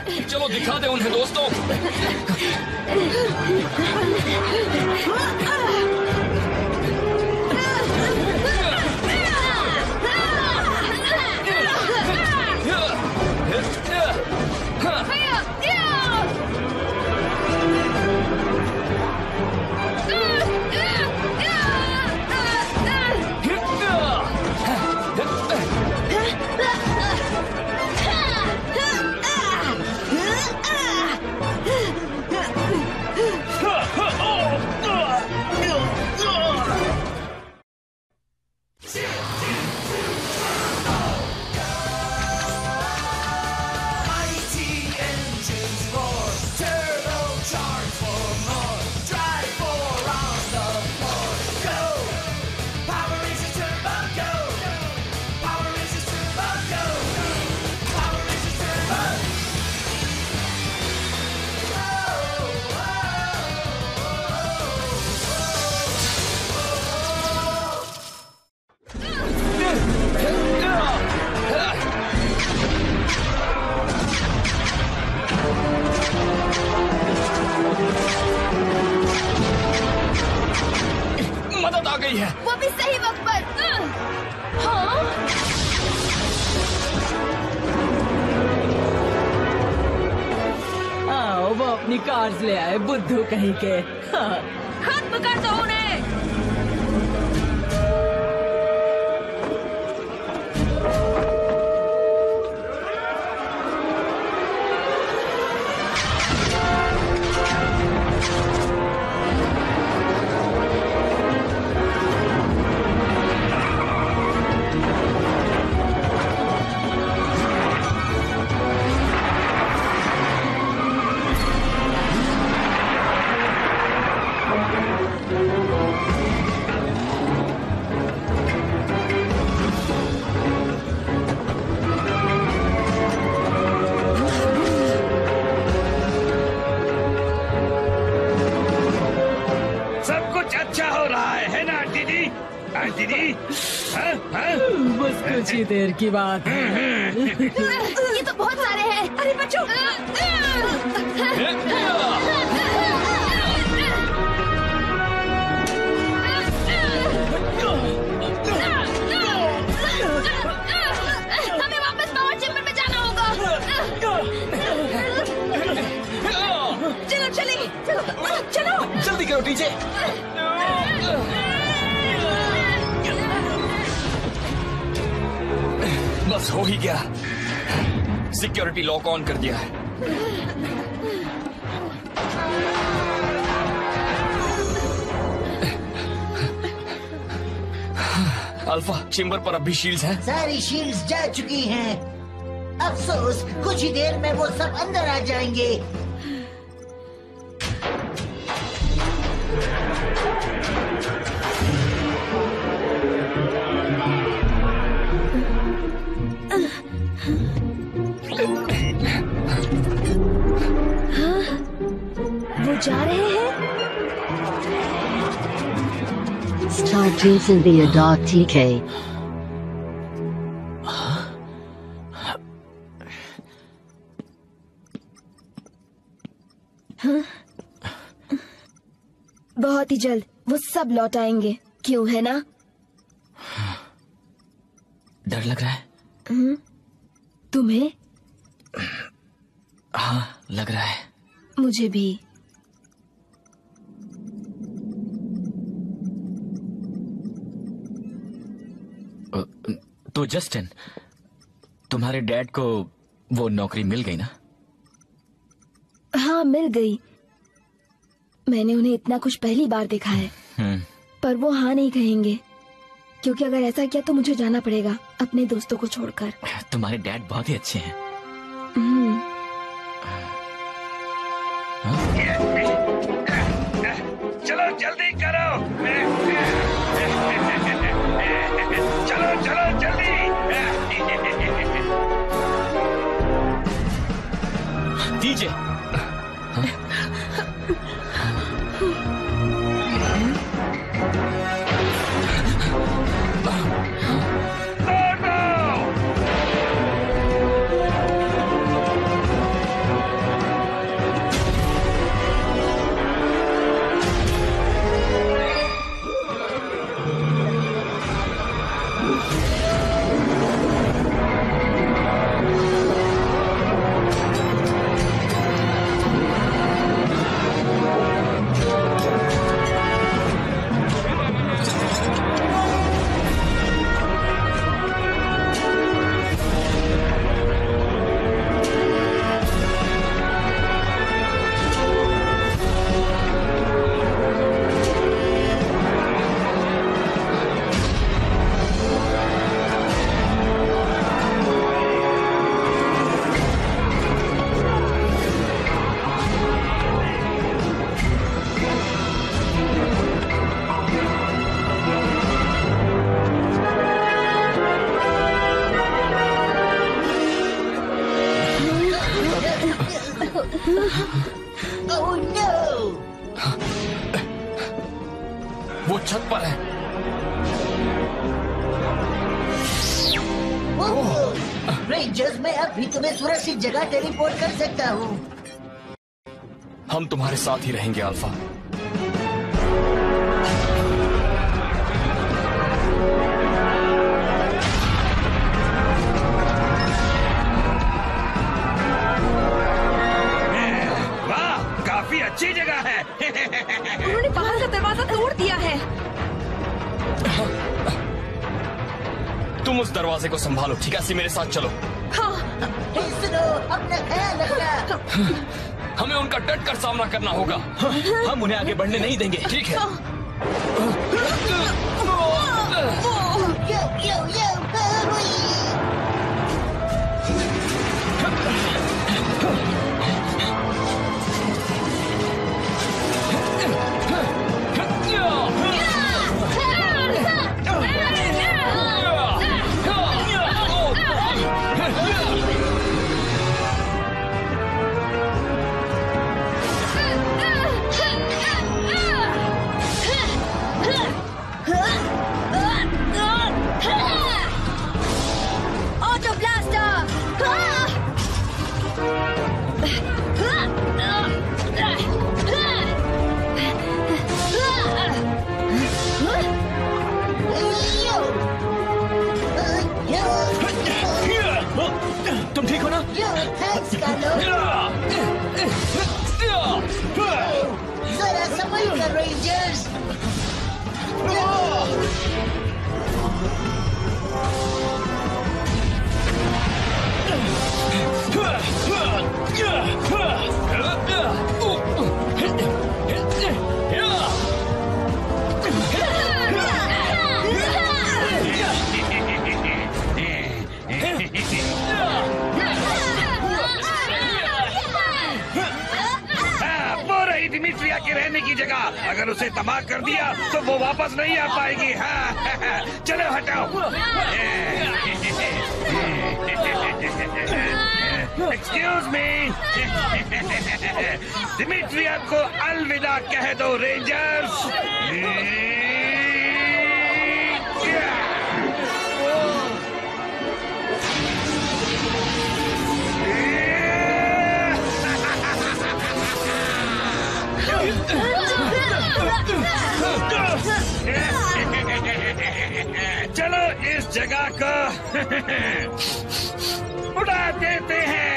चलो दिखा दे उन्हें दोस्तों। मदद आ गई है। वो भी सही वक्त पर। हाँ? आओ, वो अपनी कार्स ले आए बुद्धू कहीं के। हाँ। खत्म कर दो उन्हें। बस कुछ ही देर की बात है। ये तो बहुत सारे हैं। अरे बच्चों। हमें वापस पावर चैम्बर में जाना होगा। चलो चलेंगे। चलो जल्दी करो टीजे। बस हो ही गया। सिक्योरिटी लॉक ऑन कर दिया है। अल्फा, चेम्बर पर अब भी शील्ड्स हैं? सारी शील्ड्स जा चुकी हैं। अफसोस, कुछ ही देर में वो सब अंदर आ जाएंगे। वो जा रहे हैं। Start using the Adopt TK. बहुत ही जल्द वो सब लौट आएंगे। क्यों, है ना? डर लग रहा है? तुम्हें? हाँ, लग रहा है। मुझे भी। तो जस्टिन, तुम्हारे डैड को वो नौकरी मिल गई ना? हाँ, मिल गई। मैंने उन्हें इतना कुछ पहली बार देखा है। पर वो हाँ नहीं कहेंगे, क्योंकि अगर ऐसा किया तो मुझे जाना पड़ेगा अपने दोस्तों को छोड़कर। तुम्हारे डैड बहुत ही अच्छे हैं। चलो जल्दी करो। चलो चलो जल्दी। DJ, oh no! वो छत पर है। रेंजर्स, मैं अब भी तुम्हें सुरक्षित जगह टेलीपोर्ट कर सकता हूँ। हम तुम्हारे साथ ही रहेंगे अल्फा। वाह, काफी अच्छी जगह है। उन्होंने बाहर का दरवाजा तोड़ दिया है। तुम उस दरवाजे को संभालो, ठीक है? मेरे साथ चलो। हाँ। सुनो, अपना ख्याल रखना। हमें उनका डट कर सामना करना होगा। हम उन्हें आगे बढ़ने नहीं देंगे, ठीक है? यो, यो, यो, ऑटो ब्लास्टर! तुम ठीक हो ना? Thanks Carlo. जरा संभल कर रेंजर्स। डिमिट्रिया के रहने की जगह। अगर उसे तबाह कर दिया तो वो वापस नहीं आ पाएगी। हाँ, चलो हटाओ। एक्सक्यूज मी, डिमिट्रिया को अलविदा कह दो रेंजर्स। चलो इस जगह को उड़ा देते हैं।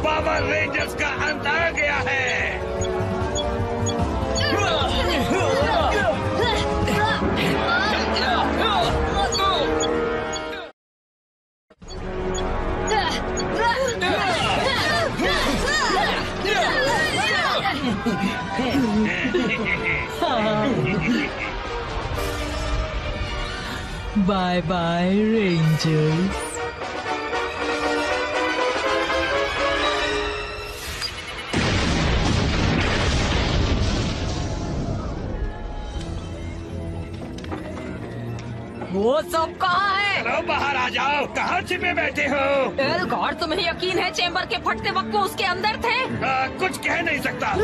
पावर रेंजर्स का अंत आ गया है। Bye bye rangers. वो सब कहाँ है? चलो बाहर आ जाओ। कहाँ छिपे बैठे हो? एल्गॉर, तुम्हें यकीन है चेम्बर के फटते वक्त वो उसके अंदर थे? कुछ कह नहीं सकता।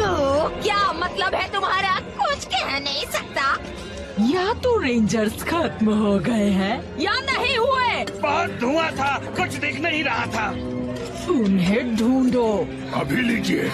क्या मतलब है तुम्हारा? कुछ कह नहीं सकता? या तो रेंजर्स खत्म हो गए हैं या नहीं हुए। बहुत धुआं था, कुछ दिख नहीं रहा था। उन्हें ढूंढो। अभी लीजिए।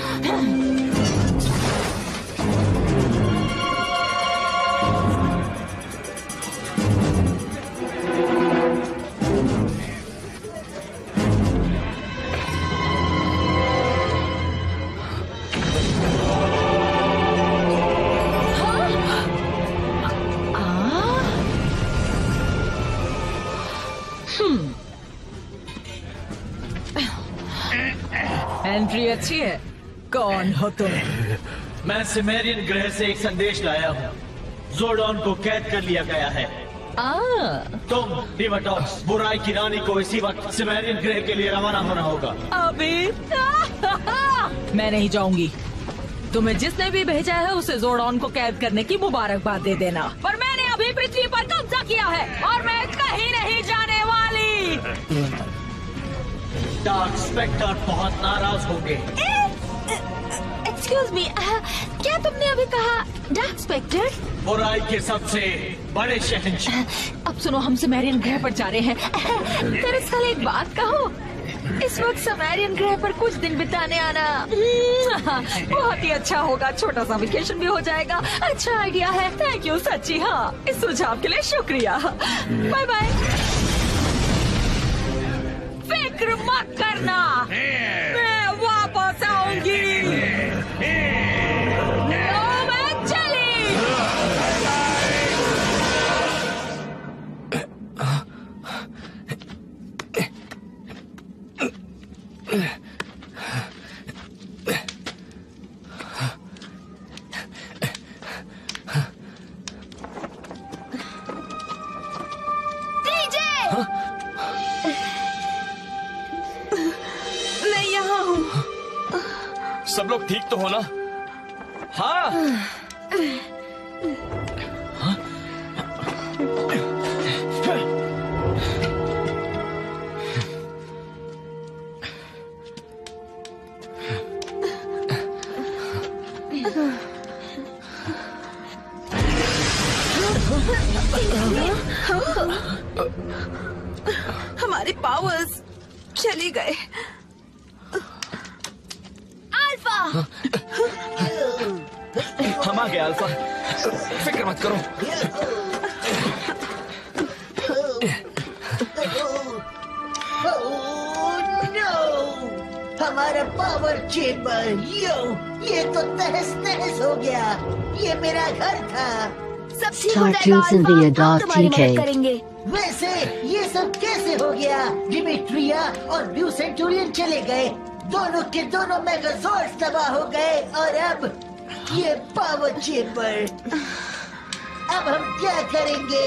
एंट्री अच्छी है। कौन हो तुम? मैं सिमेरियन ग्रह से एक संदेश लाया हूँ। जोर्डॉन को कैद कर लिया गया है। तुम डिवाटॉक्स बुराई की रानी को इसी वक्त सिमेरियन ग्रह के लिए रवाना होना होगा। अभी मैं नहीं जाऊंगी। तुम्हें जिसने भी भेजा है उसे जोर्डॉन को कैद करने की मुबारकबाद दे देना। पर मैंने अभी पृथ्वी पर कब्जा किया है और मैं कहीं नहीं जाने वाली। डार्क स्पेक्टर बहुत नाराज होंगे। एक्सक्यूज मी, क्या तुमने अभी कहा डार्क स्पेक्टर? बुराई के सबसे बड़े शहंशाह। अब सुनो, हम सिमेरियन ग्रह पर जा रहे हैं। दरअसल एक बात कहो, इस वक्त सिमेरियन ग्रह पर कुछ दिन बिताने आना बहुत ही अच्छा होगा। छोटा सा वेकेशन भी हो जाएगा। अच्छा आइडिया है। थैंक यू सच्ची। हाँ, इस सुझाव के लिए शुक्रिया। Bye bye. फिक्र मत करना, मैं वापस आऊंगी। मैं चली। मैं यहाँ हूँ। सब लोग ठीक तो हो ना? हाँ। हमारे पावर्स चले गए। अल्फा, हम आ गए अल्फा, फिक्र मत करो। हमारा पावर चेंबर, ये तो तहस नहस हो गया। ये मेरा घर था। सब ठीक हो जाएगा अल्फा, हम तुम्हारी मदद करेंगे। वैसे ये सब कैसे हो गया? डिमिट्रिया और ब्लू सेंचुरियन चले गए, दोनों के दोनों मेगाजॉर्ड्स तबाह हो गए, और अब ये पावर चेंबर। अब हम क्या करेंगे?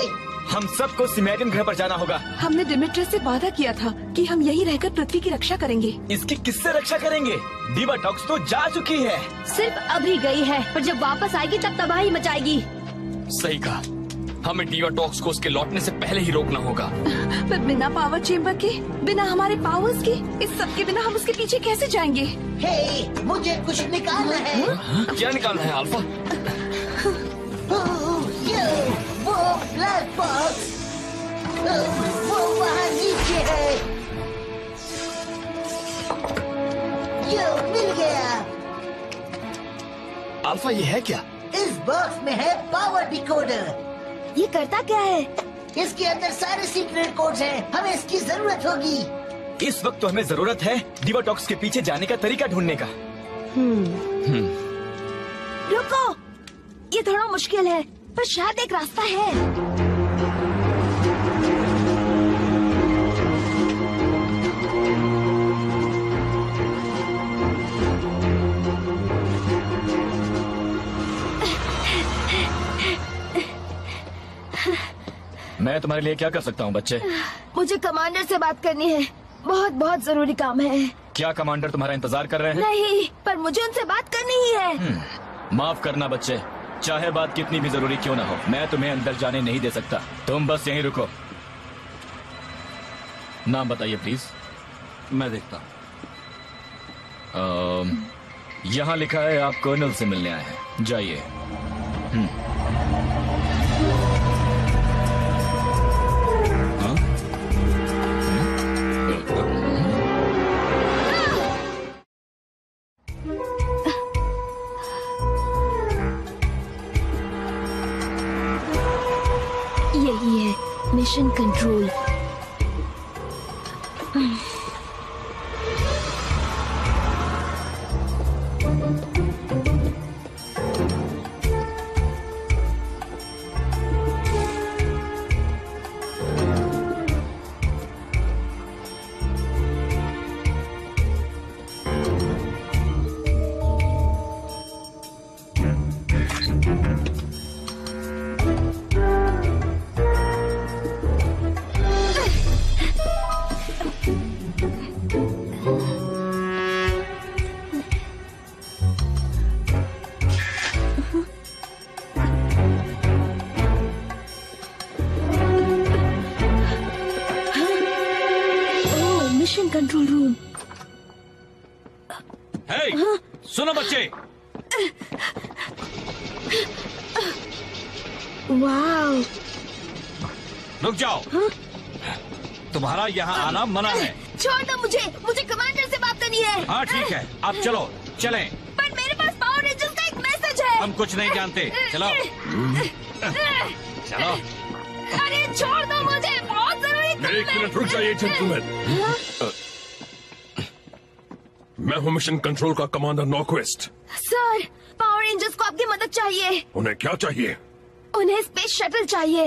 हम सबको सिमेरियन ग्रह पर जाना होगा। हमने डिमिट्रियस से वादा किया था कि हम यहीं रहकर पृथ्वी की रक्षा करेंगे। इसकी किससे रक्षा करेंगे? डिवाटॉक्स तो जा चुकी है। सिर्फ अभी गई है, पर जब वापस आएगी तब तबाही मचाएगी। सही कहा, हमें डिवाटॉक्स को उसके लौटने से पहले ही रोकना होगा। पर बिना पावर चेंबर के, बिना हमारे पावर्स के, इस सब के बिना हम उसके पीछे कैसे जाएंगे? हे, मुझे कुछ निकालना है। क्या निकालना है अल्फा? वो ब्लैक बॉक्स, वो वहाँ नीचे है। ये मिल गया। अल्फा, ये है क्या? इस बॉक्स में है पावर डिकोडर। ये करता क्या है? इसके अंदर सारे सीक्रेट कोड्स हैं। हमें इसकी जरूरत होगी। इस वक्त तो हमें जरूरत है डिवाटॉक्स के पीछे जाने का तरीका ढूंढने का। रुको, ये थोड़ा मुश्किल है, पर शायद एक रास्ता है। मैं तुम्हारे लिए क्या कर सकता हूँ बच्चे? मुझे कमांडर से बात करनी है, बहुत बहुत जरूरी काम है। क्या कमांडर तुम्हारा इंतजार कर रहे हैं? नहीं, पर मुझे उनसे बात करनी ही है। माफ करना बच्चे, चाहे बात कितनी भी जरूरी क्यों ना हो, मैं तुम्हें अंदर जाने नहीं दे सकता। तुम बस यहीं रुको। नाम बताइए प्लीज। मैं देखता हूँ। यहाँ लिखा है आप कर्नल से मिलने आए हैं, जाइए। यही है mission control. Control room. Hey, सुनो बच्चे। वाओ। रुक जाओ। तुम्हारा यहाँ आना मना है। छोड़ दो मुझे कमांडर से बात करनी है। हाँ ठीक है, अब चलो चलें। पर मेरे पास पावर रेंजर्स का एक मैसेज है। हम कुछ नहीं जानते, चलो चलो। अरे छोड़ दो मुझे, बहुत जरूरी काम है। 1 मिनट रुक जाइए जेंटलमैन। मैं हूँ मिशन कंट्रोल का कमांडर नॉर्क्वेस्ट। सर, पावर रेंजर्स को आपकी मदद चाहिए। उन्हें क्या चाहिए? उन्हें स्पेस शटल चाहिए।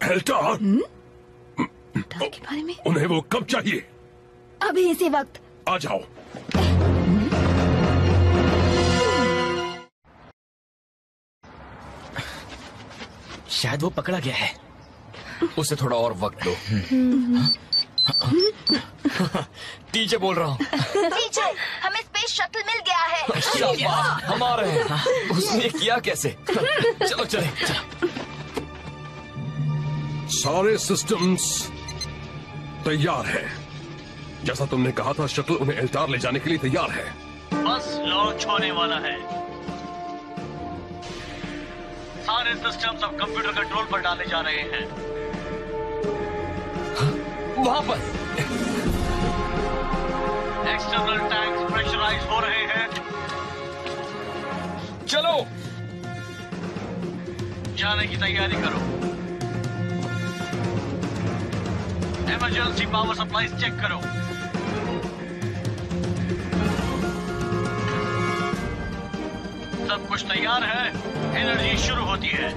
एल्टार? के बारे में उन्हें वो कब चाहिए? अभी इसी वक्त। आ जाओ। शायद वो पकड़ा गया है। उसे थोड़ा और वक्त दो। टीजे बोल रहा हूँ। टीचर, हमें स्पेस शटल मिल गया है। शाबाश, हम आ रहे हैं। उसने ये किया कैसे? चलो चले। सारे सिस्टम्स तैयार है। जैसा तुमने कहा था, शटल उन्हें एल्टार ले जाने के लिए तैयार है। बस लॉन्च होने वाला है। सारे सिस्टम्स अब कंप्यूटर कंट्रोल पर डाले जा रहे हैं। वहां पर एक्सटर्नल टैंक्स प्रेशराइज हो रहे हैं। चलो जाने की तैयारी करो। इमरजेंसी पावर सप्लाई चेक करो। सब कुछ तैयार है, एनर्जी शुरू होती है।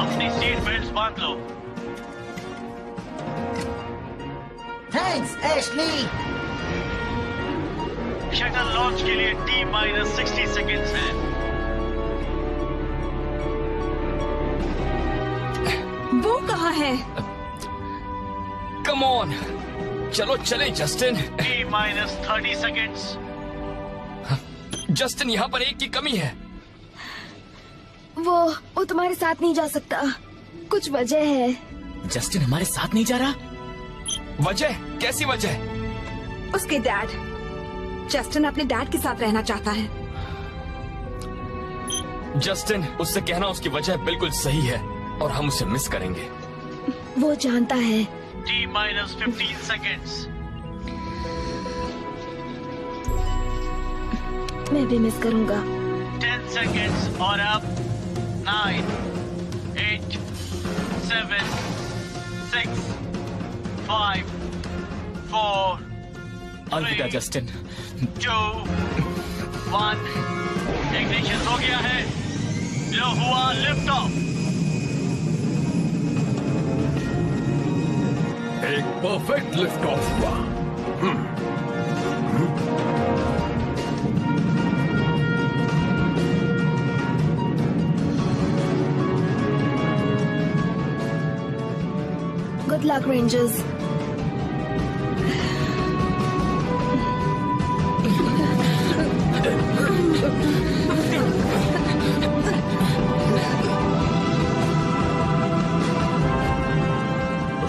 अपनी सीट बेल्ट बांध लो। Thanks Ashley. शटल लॉन्च के लिए T-60 सेकेंड्स है। वो कहाँ है? कम ऑन, चलो चले जस्टिन। T-30 seconds. जस्टिन, यहाँ पर एक की कमी है। वो तुम्हारे साथ नहीं जा सकता। कुछ वजह है। जस्टिन हमारे साथ नहीं जा रहा? वजह? कैसी वजह? उसके डैड। जस्टिन अपने डैड के साथ रहना चाहता है। जस्टिन, उससे कहना उसकी वजह बिल्कुल सही है और हम उसे मिस करेंगे। वो जानता है। T-15 seconds. मैं भी मिस करूंगा। 10 सेकेंड्स और अब 9, 8, 7, 6, 5, 4, अलविदा जस्टिन। 2, 1। इग्निशन हो गया है। जो हुआ लिफ्ट ऑफ। एक परफेक्ट लिफ्ट ऑफ हुआ। Good luck, Rangers.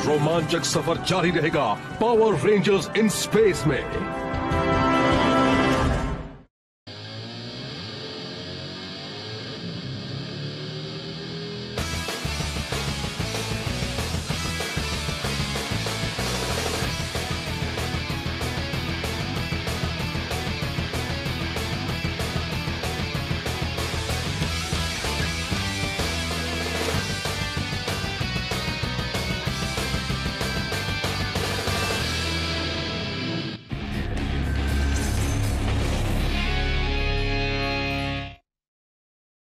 रोमांचक सफर जारी रहेगा पावर रेंजर्स इन स्पेस में।